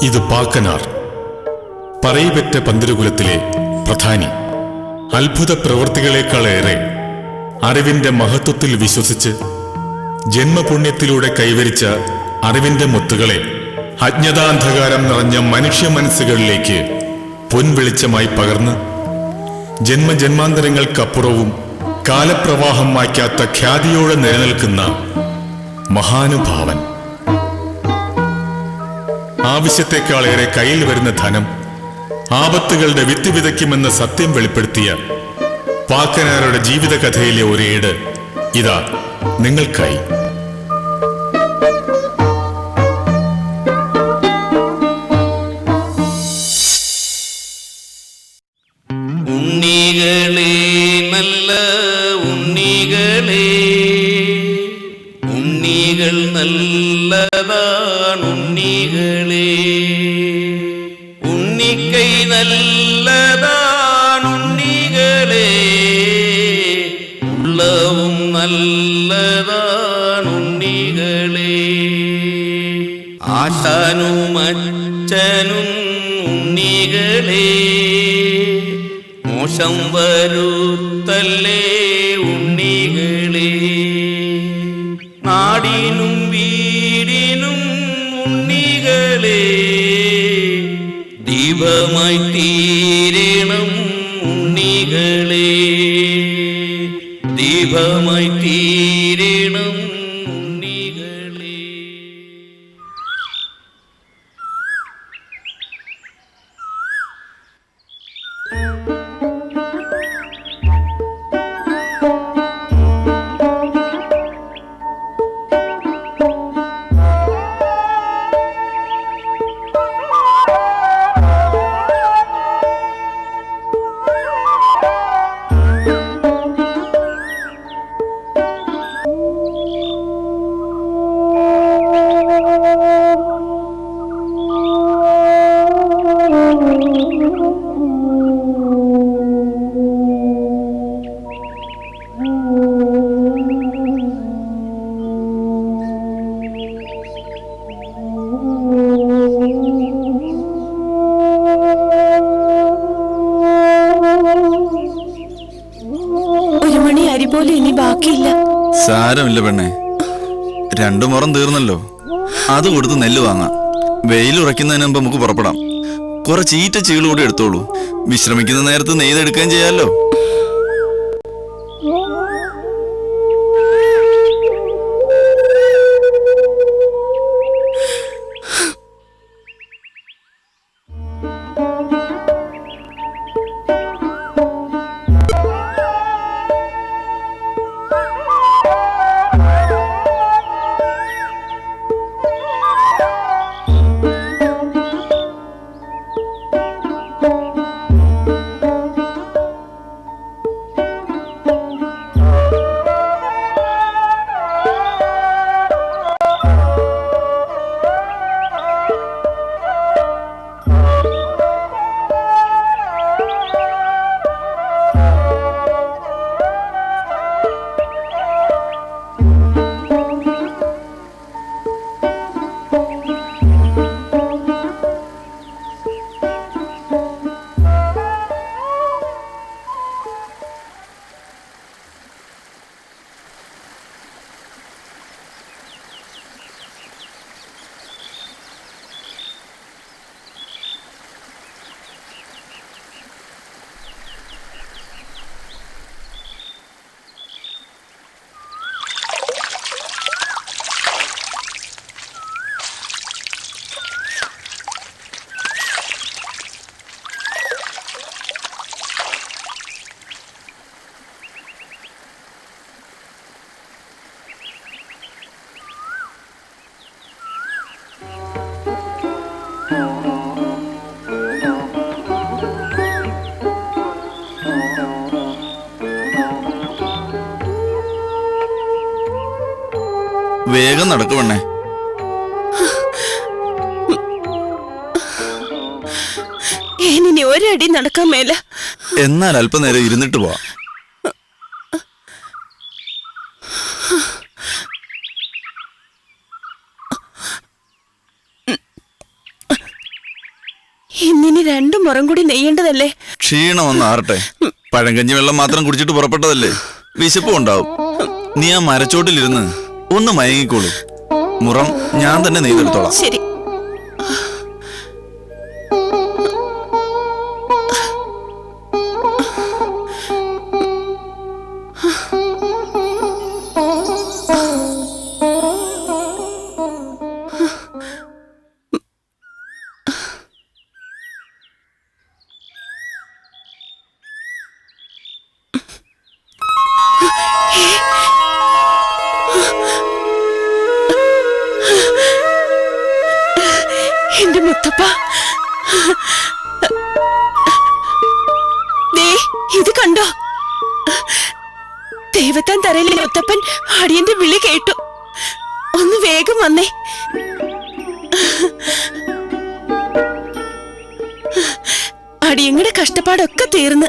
ഇത് പാക്കനാർ, പറയിപെറ്റ പന്തിരുകുലത്തിലെ പ്രധാനി. അത്ഭുത പ്രവൃത്തികളെക്കാളേറെ അറിവിന്റെ മഹത്വത്തിൽ വിശ്വസിച്ച് ജന്മപുണ്യത്തിലൂടെ കൈവരിച്ച അറിവിന്റെ മുത്തുകളെ അജ്ഞതാന്ധകാരം നിറഞ്ഞ മനുഷ്യ മനസ്സുകളിലേക്ക് പൊൻവെളിച്ചമായി പകർന്ന് ജന്മജന്മാന്തരങ്ങൾക്കപ്പുറവും കാലപ്രവാഹം മായ്ക്കാത്ത ഖ്യാതിയോടെ നിലനിൽക്കുന്ന മഹാനുഭാവൻ. ആവശ്യത്തെക്കാളേറെ കയ്യിൽ വരുന്ന ധനം ആപത്തുകളുടെ വിത്ത് വിതയ്ക്കുമെന്ന സത്യം വെളിപ്പെടുത്തിയ പാക്കനാരുടെ ജീവിതകഥയിലെ ഒരേട് ഇതാ നിങ്ങൾക്കായി. ഉണ്ണികളെ, നല്ല ഉണ്ണികളെ, ഉണ്ണികൾ നല്ലതാണുണ്ണികളെ, ഉണ്ണിക്കൈ നല്ലതാണുണ്ണികളെ, ഉള്ളവും നല്ലതാണുണ്ണികളെ, ആശാനും അച്ഛനും ഉണ്ണികളെ, മോശം വരുത്തല്ലേ ഉണ്ണികളെ, നാടിനും വീടിനും ഉണ്ണികളെ, ദീപമായി തീരണം ഉണ്ണികളെ, ദീപമായി തീരണം ഉണ്ണികളെ. സാരമില്ല പെണ്ണെ, 2 മുറം തീർന്നല്ലോ. അത് കൊടുത്ത് നെല്ല് വാങ്ങാം. വെയിലുറയ്ക്കുന്നതിന് മുമ്പ് നമുക്ക് പുറപ്പെടാം. കുറച്ച് ഈറ്റ ചീള് കൂടി എടുത്തോളൂ. വിശ്രമിക്കുന്ന നേരത്ത് നെയ്തെടുക്കുകയും ചെയ്യാമല്ലോ. വേഗം നടക്കുവണ്ണേ. ഇനി ഒരടി നടക്കാൻ മേല. എന്നാൽ അല്പനേരം ഇരുന്നിട്ട് പോവാം. ഇന്നിനി 2 മുറം കൂടി നെയ്യേണ്ടതല്ലേ? ക്ഷീണം ഒന്ന് ആറട്ടെ. പഴങ്കഞ്ഞി വെള്ളം മാത്രം കുടിച്ചിട്ട് പുറപ്പെട്ടതല്ലേ, വിശപ്പും ഉണ്ടാവും. നീ ആ മരച്ചോട്ടിലിരുന്ന് ഒന്ന് മയങ്ങിക്കോളൂ. മുറം ഞാൻ തന്നെ നെയ്തെടുത്തോളാം. ശരി. എന്റെ മുത്തപ്പ, ദേ ഇത് കണ്ടോ? ദൈവത്താൻ തരയിലെ മുത്തപ്പൻ അടിയന്റെ വിളി കേട്ടു. ഒന്ന് വേഗം വന്നേ. അടിയങ്ങളുടെ കഷ്ടപ്പാടൊക്കെ തീർന്ന്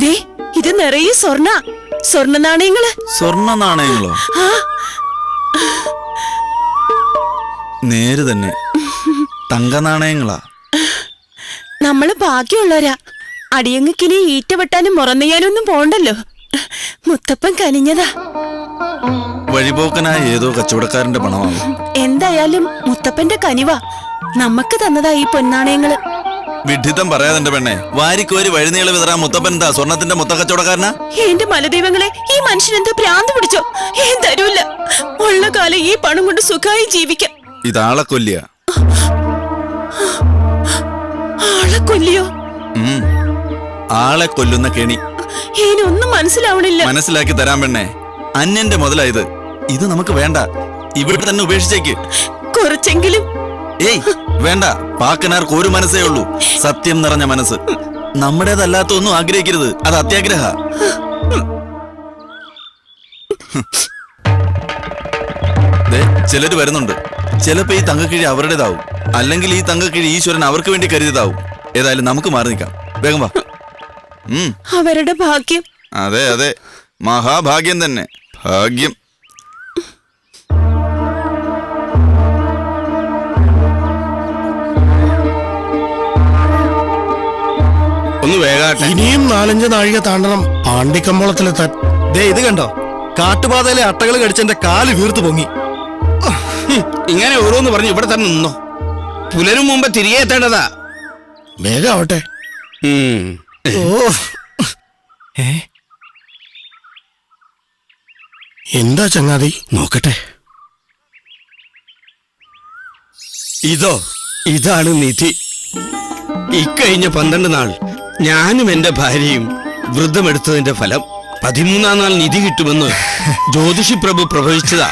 ദേ ഇത് നിറയെ സ്വർണ്ണ നാണയങ്ങള്. സ്വർണ്ണ നാണയങ്ങളോ? ആ, നേര് തന്നെ, തങ്ക നാണയങ്ങളാ. നമ്മള് ഭാഗ്യമുള്ളവരാ. അടിയങ്ങക്കിനി ഈറ്റ വെട്ടാനും മുറന്നെയ്യാനൊന്നും പോണ്ടല്ലോ. മുത്തപ്പൻ കനിഞ്ഞതാ. വഴിപോക്കനായ ഏതോ കച്ചവടക്കാരന്റെ പണമാണ്. എന്തായാലും മുത്തപ്പന്റെ കനിവാ നമ്മക്ക് തന്നതാ ഈ പൊന്നാണയങ്ങള്. വിഡ്ഢിത്തം പറയാതെ പെണ്ണെ, വാരിക്കോരി വഴിനീള വിതറാൻ മുത്തപ്പൻ എന്താ സ്വർണത്തിന്റെ മൊത്ത കച്ചവടക്കാരനാ? എന്റെ മലദൈവങ്ങളെ, ഈ മനുഷ്യനെന്താ ഭ്രാന്ത് പിടിച്ചോ? ഏൻ തരൂല്ല. ഉള്ള കാലം ഈ പണം കൊണ്ട് സുഖമായി ജീവിക്കാം. ഇതാളെ കൊല്ലിയ. ആളെ കൊല്ലിയോ? ആളെ കൊല്ലുന്ന കെണി. ഏനൊന്നും മനസ്സിലാവണില്ല. മനസ്സിലാക്കി തരാൻ പെണ്ണെ, അന്യന്റെ മുതലായത്. ഇത് നമുക്ക് വേണ്ട, ഇവിടെ തന്നെ ഉപേക്ഷിച്ചേക്ക്. കുറച്ചെങ്കിലും. ഏയ് വേണ്ട, പാക്കനാർക്ക് ഒരു മനസ്സേ ഉള്ളൂ, സത്യം നിറഞ്ഞ മനസ്സ്. നമ്മുടേതല്ലാത്ത ഒന്നും ആഗ്രഹിക്കരുത്, അത് അത്യാഗ്രഹ. ചിലര് വരുന്നുണ്ട്. ചിലപ്പോ ഈ തങ്കക്കിഴി അവരുടേതാവും, അല്ലെങ്കിൽ ഈ തങ്കക്കിഴി ഈശ്വരൻ അവർക്ക് വേണ്ടി കരുതിയതാവും. ഏതായാലും നമുക്ക് മാറി നിൽക്കാം. വേഗം വാ. അവരുടെ ഭാഗ്യം. അതെ അതെ, മഹാഭാഗ്യം തന്നെ. ഭാഗ്യം. ഒന്ന് വേഗാട്ടെ. ഇനിയും 4-5 നാഴിക താണ്ടണം പാണ്ടിക്കമ്പോളത്തിലെത്താൻ. ദേ ഇത് കണ്ടോ, കാട്ടുപാതയിലെ അട്ടകൾ കടിച്ചെന്റെ കാല് വീർത്തു പൊങ്ങി. ഇങ്ങനെ ഓരോന്ന് പറഞ്ഞു ഇവിടെ തന്നെ നിന്നോ. പുലരും മുമ്പ് തിരികെ എത്തേണ്ടതാ. വേഗം ആവട്ടെ. എന്താ ചങ്ങാതി? നോക്കട്ടെ. ഇതാണ് നിധി. ഇക്കഴിഞ്ഞ 12 നാൾ ഞാനും എന്റെ ഭാര്യയും വൃദ്ധമെടുത്തതിന്റെ ഫലം. 13-ാം നാൾ നിധി കിട്ടുമെന്ന് ജ്യോതിഷി പ്രഭു പ്രവചിച്ചതാ.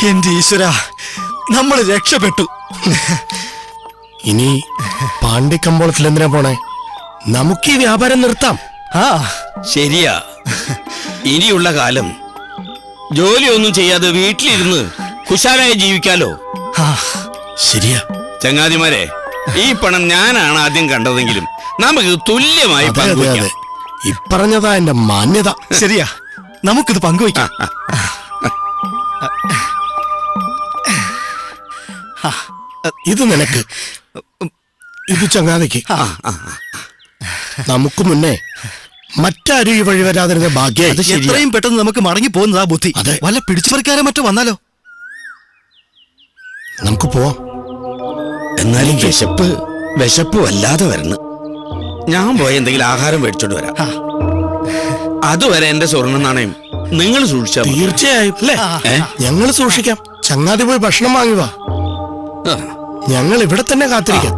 എന്റെ ഈശ്വര, നമ്മൾ രക്ഷപ്പെട്ടു. ഇനി പാണ്ടിക്കമ്പോളത്തിൽ എന്തിനാ പോണേ? നമുക്ക് ഈ വ്യാപാരം നിർത്താം. ആ ശരിയാ. ഇനിയുള്ള കാലം ജോലിയൊന്നും ചെയ്യാതെ വീട്ടിലിരുന്ന് കുശാലായി ജീവിക്കാലോ. ശരിയാ ചങ്ങാതിമാരെ, ഈ പണം ഞാനാണ് ആദ്യം കണ്ടതെങ്കിലും നമുക്ക് തുല്യമായി പങ്കുവയ്ക്കാം. ഇപ്പറഞ്ഞതാ എന്റെ മാന്യത. ശരിയാ, നമുക്കിത് പങ്കുവയ്ക്കാം. ഇത് നിനക്ക്, ഇത് ചങ്ങാതിക്ക്. നമുക്ക് മുന്നേ മറ്റാരും ഈ വഴി വരാതിരുന്ന ഭാഗ്യം. എത്രയും പെട്ടെന്ന് നമുക്ക് മടങ്ങി പോകുന്നതാ ബുദ്ധി. അതെ. വല്ല പിടിച്ചുപറിക്കാരെ മറ്റോ വന്നാലോ? നമുക്ക് പോവാം. എന്നാലും വിശപ്പ് വല്ലാതെ വരണം. ഞാൻ പോയി എന്തെങ്കിലും ആഹാരം മേടിച്ചോണ്ട് വരാം. അതുവരെ എന്റെ സ്വർണ്ണ നാണയം നിങ്ങൾ സൂക്ഷിച്ചാൽ മതി. തീർച്ചയായും അല്ലേ? ഞങ്ങൾ സൂക്ഷിക്കാം. ചങ്ങാതി പോയി ഭക്ഷണം വാങ്ങി വാ. ഞങ്ങൾ ഇവിടെ തന്നെ കാത്തിരിക്കാം.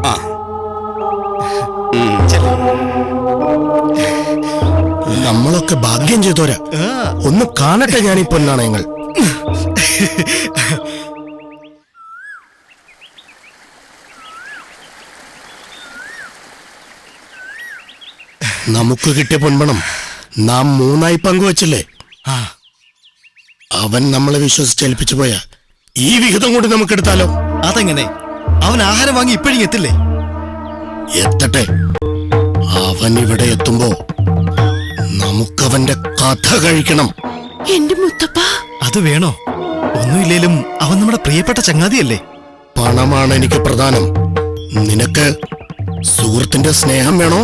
നമ്മളൊക്കെ ഭാഗ്യം ചെയ്തോരാ. ഒന്ന് കാണട്ടെ ഞാൻ ഈ പൊന്നാണയങ്ങൾ. നമുക്ക് കിട്ടിയ പൊൻപണം നാം 3ആയി പങ്കുവച്ചില്ലേ? അവൻ നമ്മളെ വിശ്വസിച്ചേൽപ്പിച്ചു പോയാ ഈ വിഹിതം കൊണ്ട് നമുക്ക് എടുത്താലോ? അതെങ്ങനെ? അവൻ ആഹാരം വാങ്ങി ഇപ്പോഴും എത്തില്ലേ? എത്തട്ടെ. അവൻ ഇവിടെ എത്തുമ്പോ നമുക്കവന്റെ കഥ കഴിക്കണം. എന്റെ മുത്തപ്പ, അത് വേണോ? ഒന്നുമില്ലേലും അവൻ നമ്മുടെ പ്രിയപ്പെട്ട ചങ്ങാതിയല്ലേ? പണമാണ് എനിക്ക് പ്രധാനം. നിനക്ക് സുഹൃത്തിന്റെ സ്നേഹം വേണോ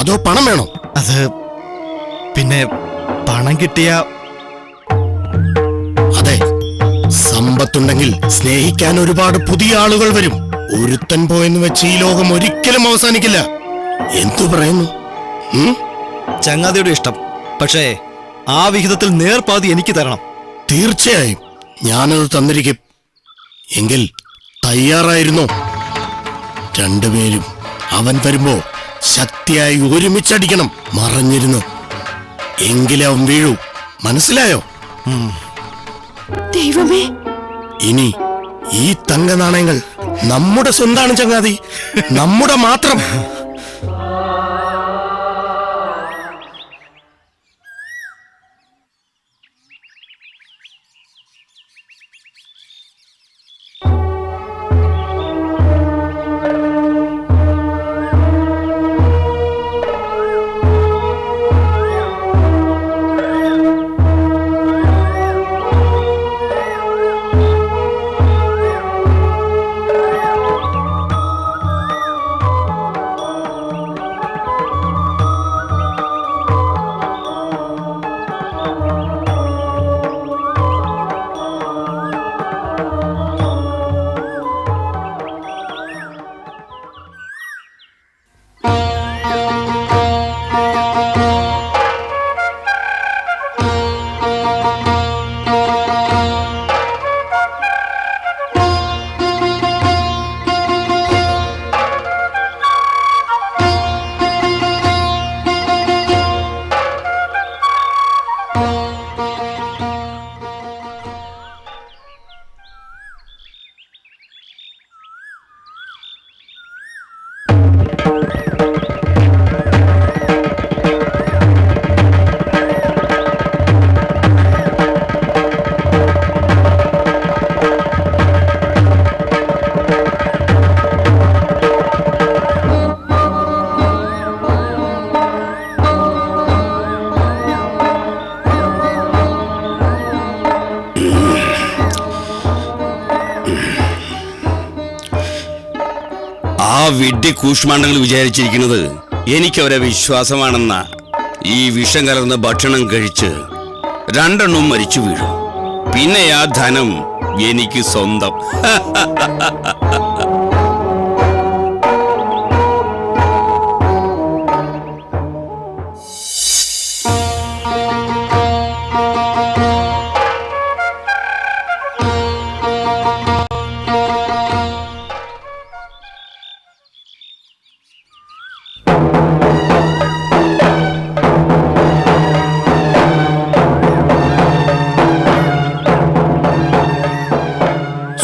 അതോ പണം വേണോ? അത് പിന്നെ പണം കിട്ടിയ അതെ, സമ്പത്തുണ്ടെങ്കിൽ സ്നേഹിക്കാൻ ഒരുപാട് പുതിയ ആളുകൾ വരും. ഒരുത്തൻ പോയെന്ന് വെച്ച് ഈ ലോകം ഒരിക്കലും അവസാനിക്കില്ല. എന്തു പറയുന്നു? ചങ്ങാതിയുടെ ഇഷ്ടം. പക്ഷേ ആ വിഹിതത്തിൽ നേർപാതി എനിക്ക് തരണം. തീർച്ചയായും ഞാനത് തന്നിരിക്കും. എങ്കിൽ തയ്യാറായിരുന്നോ? രണ്ടുപേരും അവൻ വരുമ്പോ ശക്തിയായി ഒരുമിച്ചടിക്കണം, മറഞ്ഞിരുന്നു. എങ്കിലേ അവൻ വീഴൂ. മനസ്സിലായോ? ദൈവമേ, ഇനി ഈ തങ്ക നാണയങ്ങൾ നമ്മുടെ സ്വന്താണ് ചങ്ങാതി, നമ്മുടെ മാത്രം. ആ വിഡ്ഢി കൂഷ്മാണ്ഡങ്ങൾ വിചാരിച്ചിരിക്കുന്നത് എനിക്കവരെ വിശ്വാസമാണെന്ന. ഈ വിഷം കലർന്ന ഭക്ഷണം കഴിച്ച് രണ്ടെണ്ണം മരിച്ചു വീഴും. പിന്നെ ആ ധനം എനിക്ക് സ്വന്തം.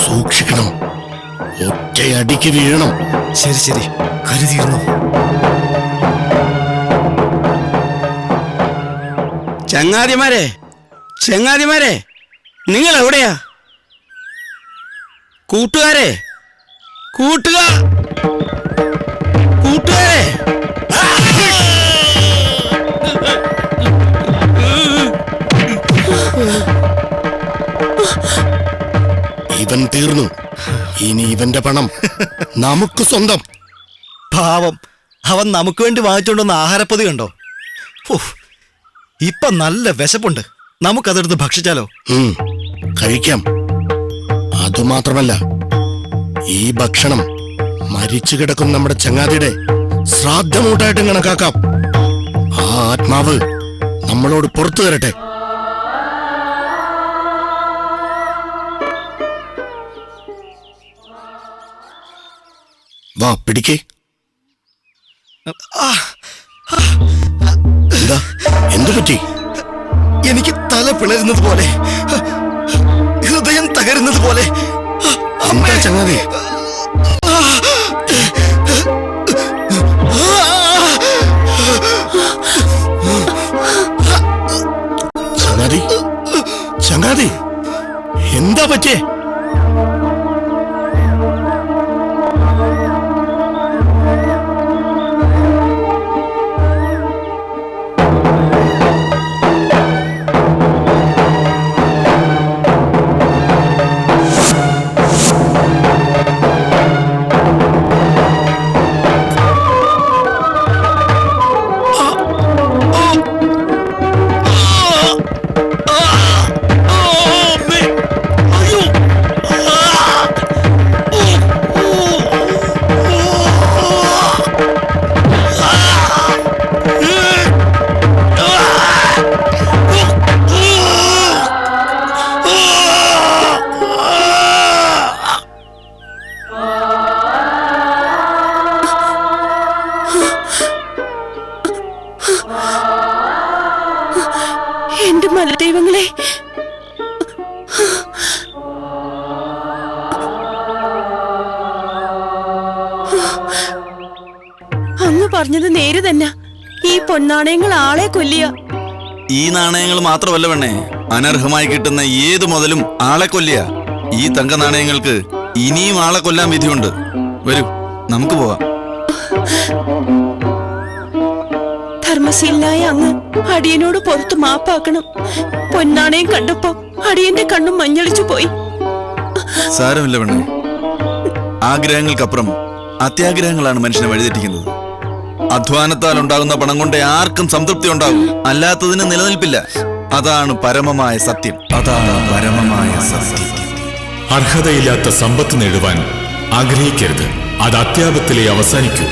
സൂക്ഷിക്കണം, ഒറ്റയടിക്ക് വീഴണം. ശരി ശരി, കരുതിയിരുന്നു. ചങ്ങാതിമാരെ, നിങ്ങൾ എവിടെയാ? കൂട്ടുകാരെ. ഇവൻ തീർന്നു. ഇനി ഇവന്റെ പണം നമുക്ക് സ്വന്തം. പാവം, അവൻ നമുക്ക് വേണ്ടി വാങ്ങിച്ചോണ്ടുവന്ന ആഹാരപ്പൊതി കണ്ടോ? ഇപ്പൊ നല്ല വിശപ്പുണ്ട്. നമുക്കതെടുത്ത് ഭക്ഷിച്ചാലോ? കഴിക്കാം. അതുമാത്രമല്ല, ഈ ഭക്ഷണം മരിച്ചു കിടക്കുന്ന നമ്മുടെ ചങ്ങാതിയുടെ ശ്രാദ്ധമൂട്ടായിട്ടും കണക്കാക്കാം. ആ ആത്മാവ് നമ്മളോട് പുറത്തു തരട്ടെ. വാ, പിടിക്കേ. എന്താ, എന്തു പറ്റി? എനിക്ക് തല പിളരുന്നത് പോലെ, ഹൃദയം തകരുന്നത് പോലെ. എന്താ ചങ്ങാതി? ചങ്ങാതി, എന്താ പറ്റിയേ? പറഞ്ഞത് നേര് തന്നെ. ഈ പൊന്നാണയങ്ങൾ ആളെ കൊല്ലിയ. ഈ നാണയങ്ങൾ മാത്രമല്ല പെണ്ണെ, അനർഹമായി കിട്ടുന്ന ഏത് മുതലും ആളെ കൊല്ലിയ. ഈ തങ്ക നാണയങ്ങൾക്ക് ഇനിയും ആളെ കൊല്ലാൻ വിധിയുണ്ട്. വരൂ, നമുക്ക് പോകാം. ധർമ്മശീലനായ അങ്ങ് അടിയനോട് പുറത്തു മാപ്പാക്കണം. പൊന്നാണയം കണ്ടപ്പോ അടിയന്റെ കണ്ണും മഞ്ഞളിച്ചു പോയി. സാരമില്ല പെണ്ണെ, ആഗ്രഹങ്ങൾക്കപ്പുറം അത്യാഗ്രഹങ്ങളാണ് മനുഷ്യനെ വഴിതെറ്റിക്കുന്നത്. അധ്വാനത്താൽ ഉണ്ടാകുന്ന പണം കൊണ്ട് ആർക്കും സംതൃപ്തി ഉണ്ടാകും, അല്ലാത്തതിന് നിലനിൽപ്പില്ല. അതാണ് പരമമായ സത്യം. അതാണ് പരമമായ സത്യം. അർഹതയില്ലാത്ത സമ്പത്ത് നേടുവാൻ ആഗ്രഹിക്കരുത്. അത് അത്യാപത്തിലെ അവസാനിക്കൂ.